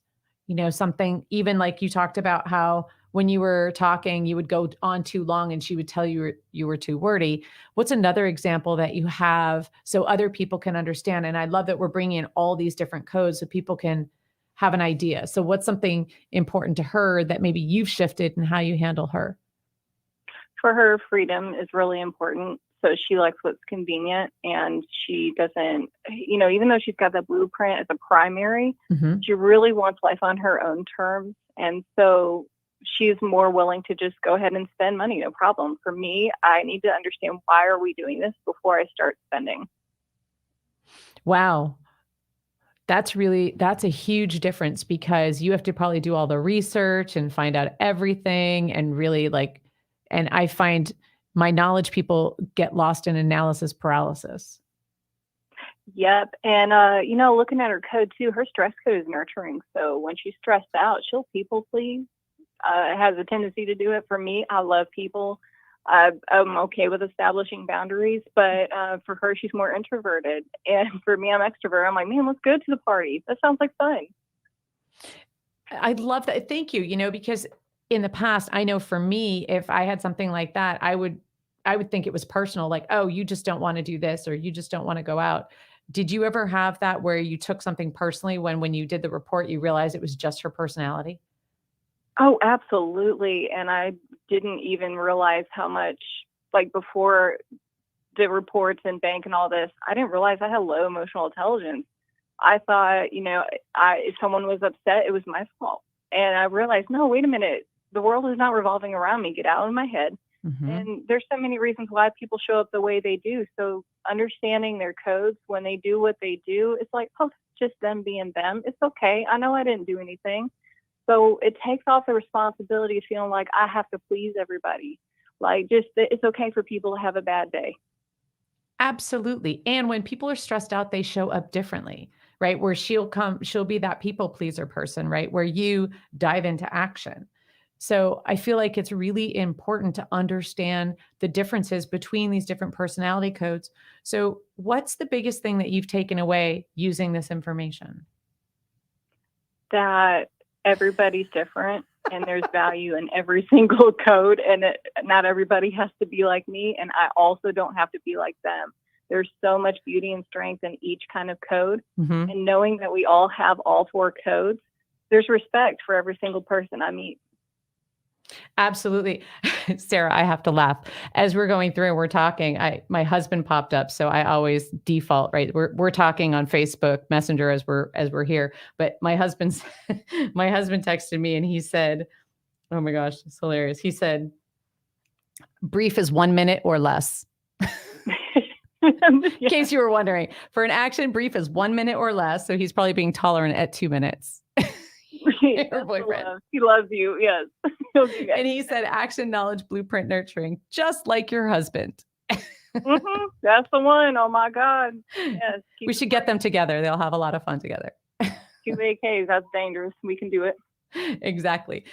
Speaker 1: something even like you talked about how when you were talking, you would go on too long and she would tell you were too wordy. What's another example that you have so other people can understand? And I love that we're bringing in all these different codes so people can have an idea. So what's something important to her that maybe you've shifted in how you handle her?
Speaker 8: For her, freedom is really important. So she likes what's convenient, and she doesn't, even though she's got the blueprint as a primary, she really wants life on her own terms. And so she's more willing to just go ahead and spend money, no problem. For me, I need to understand why are we doing this before I start spending.
Speaker 1: Wow. That's a huge difference because you have to probably do all the research and find out everything and really and I find my knowledge people get lost in analysis paralysis.
Speaker 8: Yep. And, looking at her code too, her stress code is nurturing. So when she's stressed out, she'll people please, has a tendency to do it. For me, I love people. I'm okay with establishing boundaries, but for her, she's more introverted. And for me, I'm extrovert. I'm like, man, let's go to the party. That sounds like fun.
Speaker 1: I love that. Thank you. Because in the past, I know for me, if I had something like that, I would think it was personal, like, oh, you just don't want to do this or you just don't want to go out. Did you ever have that where you took something personally when you did the report, you realized it was just her personality?
Speaker 8: Oh, absolutely. And I didn't even realize how much, like before the reports and bank and all this, I didn't realize I had low emotional intelligence. I thought, if someone was upset, it was my fault. And I realized, no, wait a minute. The world is not revolving around me. Get out of my head. And there's so many reasons why people show up the way they do. So understanding their codes when they do what they do, it's like, oh, it's just them being them. It's okay. I know I didn't do anything. So it takes off the responsibility of feeling like I have to please everybody. Like it's okay for people to have a bad day.
Speaker 1: Absolutely. And when people are stressed out, they show up differently, right? Where she'll be that people pleaser person, right? Where you dive into action. So I feel like it's really important to understand the differences between these different personality codes. So what's the biggest thing that you've taken away using this information?
Speaker 8: That everybody's different and there's value in every single code, and not everybody has to be like me, and I also don't have to be like them. There's so much beauty and strength in each kind of code. And knowing that we all have all 4 codes, there's respect for every single person I meet.
Speaker 1: Absolutely. Sarah, I have to laugh. As we're going through and we're talking, my husband popped up. So I always default, right? We're talking on Facebook Messenger as we're here. But my husband texted me and he said, oh my gosh, it's hilarious. He said, brief is 1 minute or less. In case you were wondering, for an action, brief is 1 minute or less. So he's probably being tolerant at 2 minutes. Her boyfriend.
Speaker 8: He loves you. Yes.
Speaker 1: And he said, action, knowledge, blueprint, nurturing, just like your husband.
Speaker 8: That's the one. Oh my God. Yes.
Speaker 1: We should get them together. They'll have a lot of fun together.
Speaker 8: 2 AKs. That's dangerous. We can do it.
Speaker 1: Exactly.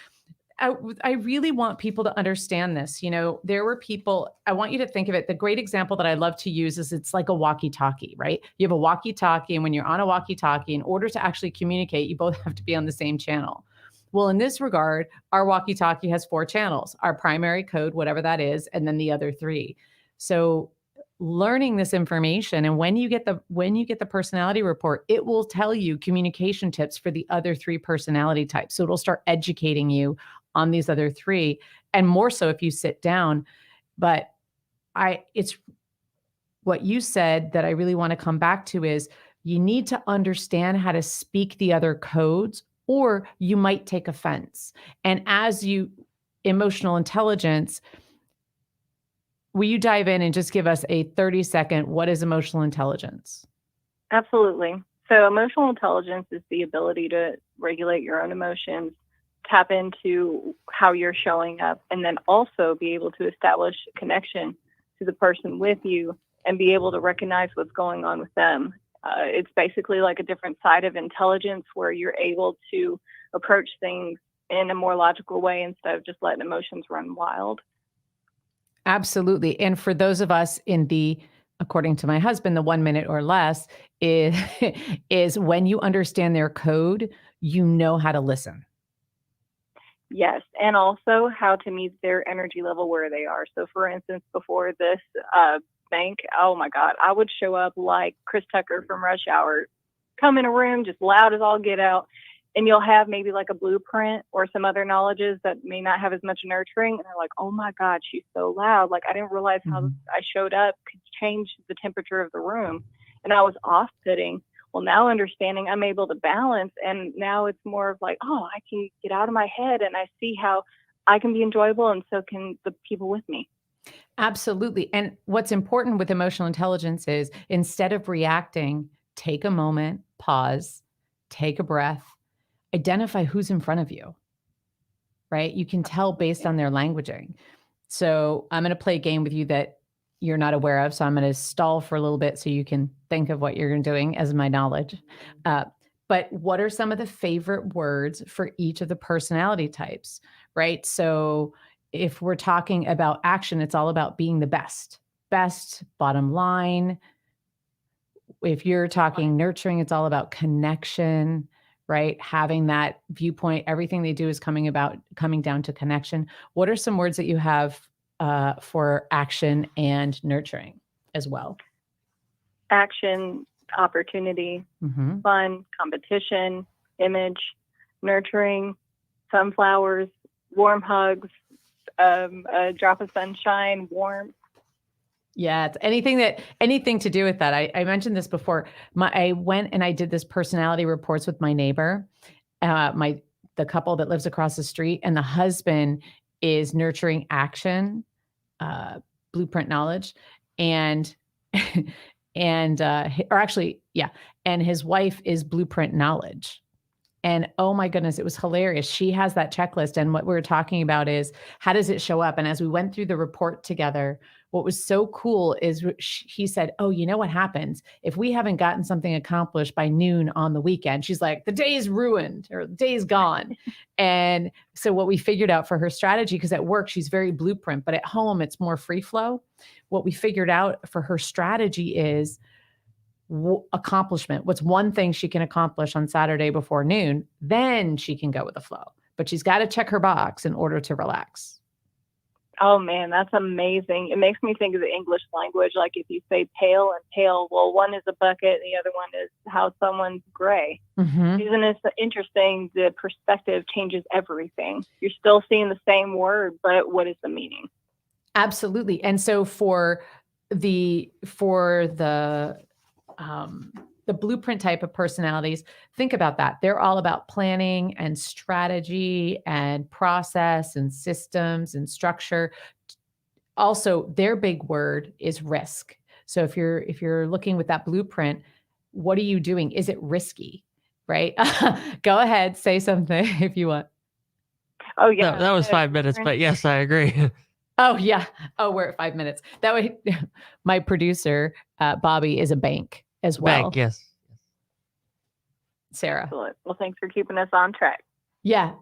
Speaker 1: I really want people to understand this. There were people, I want you to think of it. The great example that I love to use is it's like a walkie-talkie, right? You have a walkie-talkie, and when you're on a walkie-talkie, in order to actually communicate, you both have to be on the same channel. Well, in this regard, our walkie-talkie has 4 channels, our primary code, whatever that is, and then the other 3. So learning this information, and when you get the personality report, it will tell you communication tips for the other 3 personality types. So it'll start educating you on these other 3, and more so if you sit down. But it's what you said that I really want to come back to is you need to understand how to speak the other codes, or you might take offense. And emotional intelligence, will you dive in and just give us a 30-second, what is emotional intelligence?
Speaker 8: Absolutely. So emotional intelligence is the ability to regulate your own emotions, tap into how you're showing up, and then also be able to establish a connection to the person with you and be able to recognize what's going on with them. It's basically like a different side of intelligence where you're able to approach things in a more logical way instead of just letting emotions run wild.
Speaker 1: Absolutely. And for those of us according to my husband, the 1 minute or less is when you understand their code, you know how to listen.
Speaker 8: Yes, and also how to meet their energy level where they are. So for instance, before this bank, oh my God, I would show up like Chris Tucker from Rush Hour, come in a room just loud as all get out, and you'll have maybe like a blueprint or some other knowledges that may not have as much nurturing. And they're like, oh my God, she's so loud. Like, I didn't realize how I showed up could change the temperature of the room. And I was off-putting. Well, now understanding, I'm able to balance. And now it's more of like, oh, I can get out of my head and I see how I can be enjoyable, and so can the people with me.
Speaker 1: Absolutely. And what's important with emotional intelligence is instead of reacting, take a moment, pause, take a breath, identify who's in front of you, right? You can tell based on their languaging. So I'm going to play a game with you that you're not aware of. So I'm going to stall for a little bit so you can think of what you're doing as my knowledge. But what are some of the favorite words for each of the personality types, right? So if we're talking about action, it's all about being the best, bottom line. If you're talking nurturing, it's all about connection, right? Having that viewpoint, everything they do is coming down to connection. What are some words that you have for action and nurturing as well?
Speaker 8: Action, opportunity, fun, competition, image, nurturing, sunflowers, warm hugs, a drop of sunshine, warmth.
Speaker 1: Yeah, it's anything to do with that. I mentioned this before. I went and I did this personality reports with my neighbor, the couple that lives across the street, and the husband is nurturing action, blueprint knowledge, and and his wife is blueprint knowledge. And oh my goodness, it was hilarious. She has that checklist. And what we were talking about is how does it show up? And as we went through the report together, what was so cool is he said, oh, you know what happens if we haven't gotten something accomplished by noon on the weekend? She's like, the day's ruined or the day's gone. And so what we figured out for her strategy, because at work, she's very blueprint, but at home, it's more free flow. What we figured out for her strategy is accomplishment. What's one thing she can accomplish on Saturday before noon? Then she can go with the flow, but she's got to check her box in order to relax.
Speaker 8: Oh man, that's amazing. It makes me think of the English language. Like if you say pale and pale, well, one is a bucket, the other one is how someone's gray. Isn't it interesting? The perspective changes everything. You're still seeing the same word, but what is the meaning?
Speaker 1: Absolutely. And so for the blueprint type of personalities, think about that. They're all about planning and strategy and process and systems and structure. Also, their big word is risk. So if you're looking with that blueprint, what are you doing? Is it risky? Right? Go ahead, say something if you want.
Speaker 8: Oh yeah.
Speaker 2: That was 5 minutes, but yes, I agree.
Speaker 1: Oh yeah. Oh, we're at 5 minutes. That way, my producer, Bobby, is a bank as well.
Speaker 2: Bank, yes.
Speaker 1: Sarah.
Speaker 8: Excellent. Well, thanks for keeping us on track.
Speaker 1: Yeah.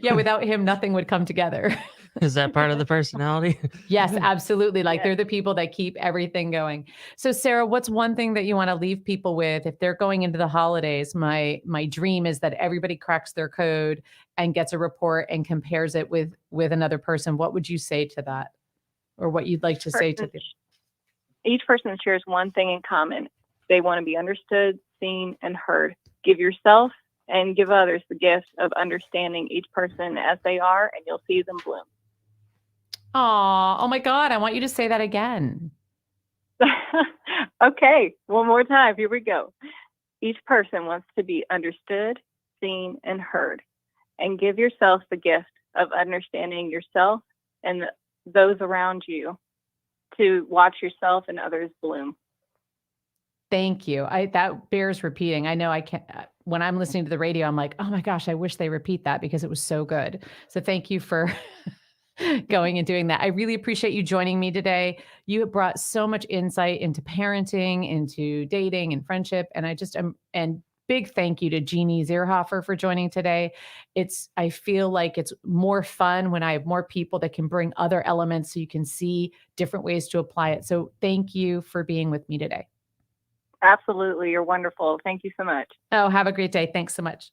Speaker 1: Yeah, without him, nothing would come together.
Speaker 2: Is that part of the personality?
Speaker 1: Yes, absolutely. Like they're the people that keep everything going. So Sarah, what's one thing that you want to leave people with if they're going into the holidays? My dream is that everybody cracks their code and gets a report and compares it with another person. What would you say to that? Or what you'd like to say to them?
Speaker 8: Each person shares one thing in common. They want to be understood, seen, and heard. Give yourself and give others the gift of understanding each person as they are, and you'll see them bloom.
Speaker 1: Oh my God, I want you to say that again.
Speaker 8: Okay, one more time. Here we go. Each person wants to be understood, seen, and heard. And give yourself the gift of understanding yourself and those around you to watch yourself and others bloom.
Speaker 1: Thank you. That bears repeating. I know I can't, when I'm listening to the radio, I'm like, oh my gosh, I wish they repeat that because it was so good. So thank you for going and doing that. I really appreciate you joining me today. You have brought so much insight into parenting, into dating and friendship. And and big thank you to Jeannie Zierhofer for joining today. I feel like it's more fun when I have more people that can bring other elements so you can see different ways to apply it. So thank you for being with me today.
Speaker 8: Absolutely. You're wonderful. Thank you so much.
Speaker 1: Oh, have a great day. Thanks so much.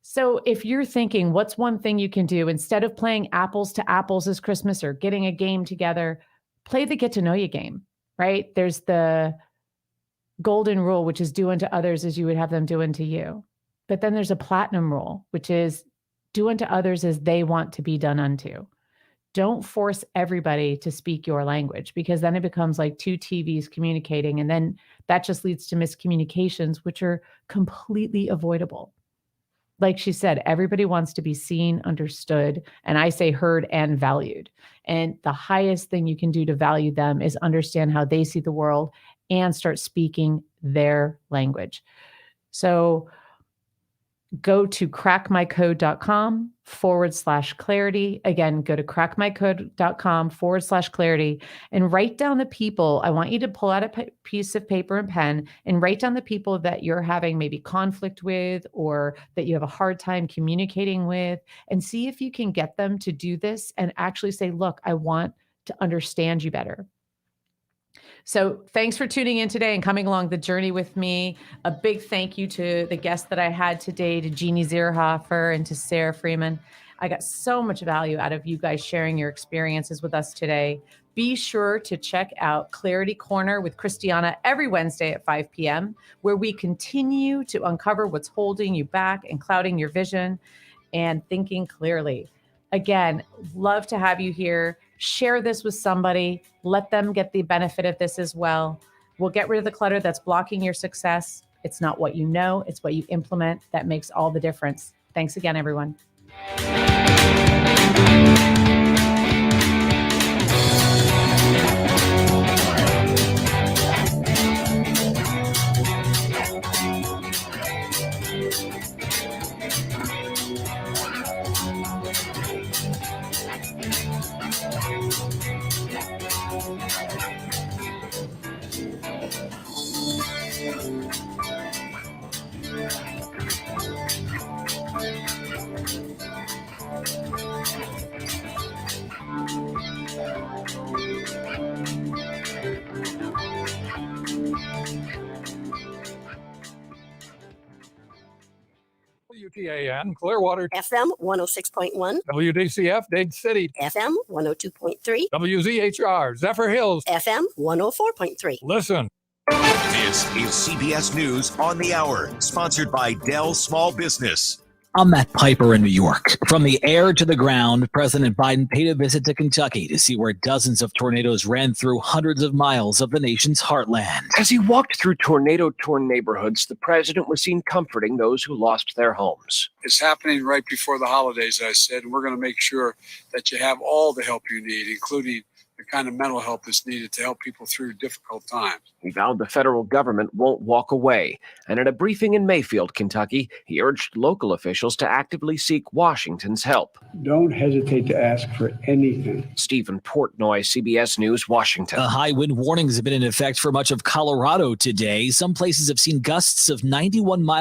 Speaker 1: So if you're thinking, what's one thing you can do instead of playing apples to apples this Christmas or getting a game together, play the get to know you game, right? There's the golden rule, which is do unto others as you would have them do unto you. But then there's a platinum rule, which is do unto others as they want to be done unto. Don't force everybody to speak your language because then it becomes like two TVs communicating. And then that just leads to miscommunications, which are completely avoidable. Like she said, everybody wants to be seen, understood, and I say heard and valued. And the highest thing you can do to value them is understand how they see the world and start speaking their language. So go to crackmycode.com/clarity. Again, go to crackmycode.com/clarity and write down the people. I want you to pull out a piece of paper and pen and write down the people that you're having maybe conflict with or that you have a hard time communicating with and see if you can get them to do this and actually say, look, I want to understand you better. So thanks for tuning in today and coming along the journey with me. A big thank you to the guests that I had today, to Jeannie Zierhofer and to Sarah Freeman. I got so much value out of you guys sharing your experiences with us today. Be sure to check out Clarity Corner with Christiana every Wednesday at 5 p.m., where we continue to uncover what's holding you back and clouding your vision and thinking clearly. Again, love to have you here. Share this with somebody. Let them get the benefit of this as well. We'll get rid of the clutter that's blocking your success. It's not what you know, it's what you implement that makes all the difference. Thanks again, everyone.
Speaker 11: WTAN, Clearwater,
Speaker 9: FM 106.1,
Speaker 11: WDCF, Dade City,
Speaker 9: FM 102.3,
Speaker 11: WZHR, Zephyr Hills,
Speaker 9: FM 104.3.
Speaker 11: Listen.
Speaker 12: This is CBS News on the Hour, sponsored by Dell Small Business.
Speaker 13: I'm Matt Piper in New York. From the air to the ground, President Biden paid a visit to Kentucky to see where dozens of tornadoes ran through hundreds of miles of the nation's heartland.
Speaker 14: As he walked through tornado-torn neighborhoods, the president was seen comforting those who lost their homes.
Speaker 15: It's happening right before the holidays, I said, and we're going to make sure that you have all the help you need, including the kind of mental help that's needed to help people through difficult times.
Speaker 14: He vowed the federal government won't walk away. And at a briefing in Mayfield, Kentucky, he urged local officials to actively seek Washington's help.
Speaker 16: Don't hesitate to ask for anything.
Speaker 14: Stephen Portnoy, CBS News, Washington.
Speaker 13: High wind warnings have been in effect for much of Colorado today. Some places have seen gusts of 91 miles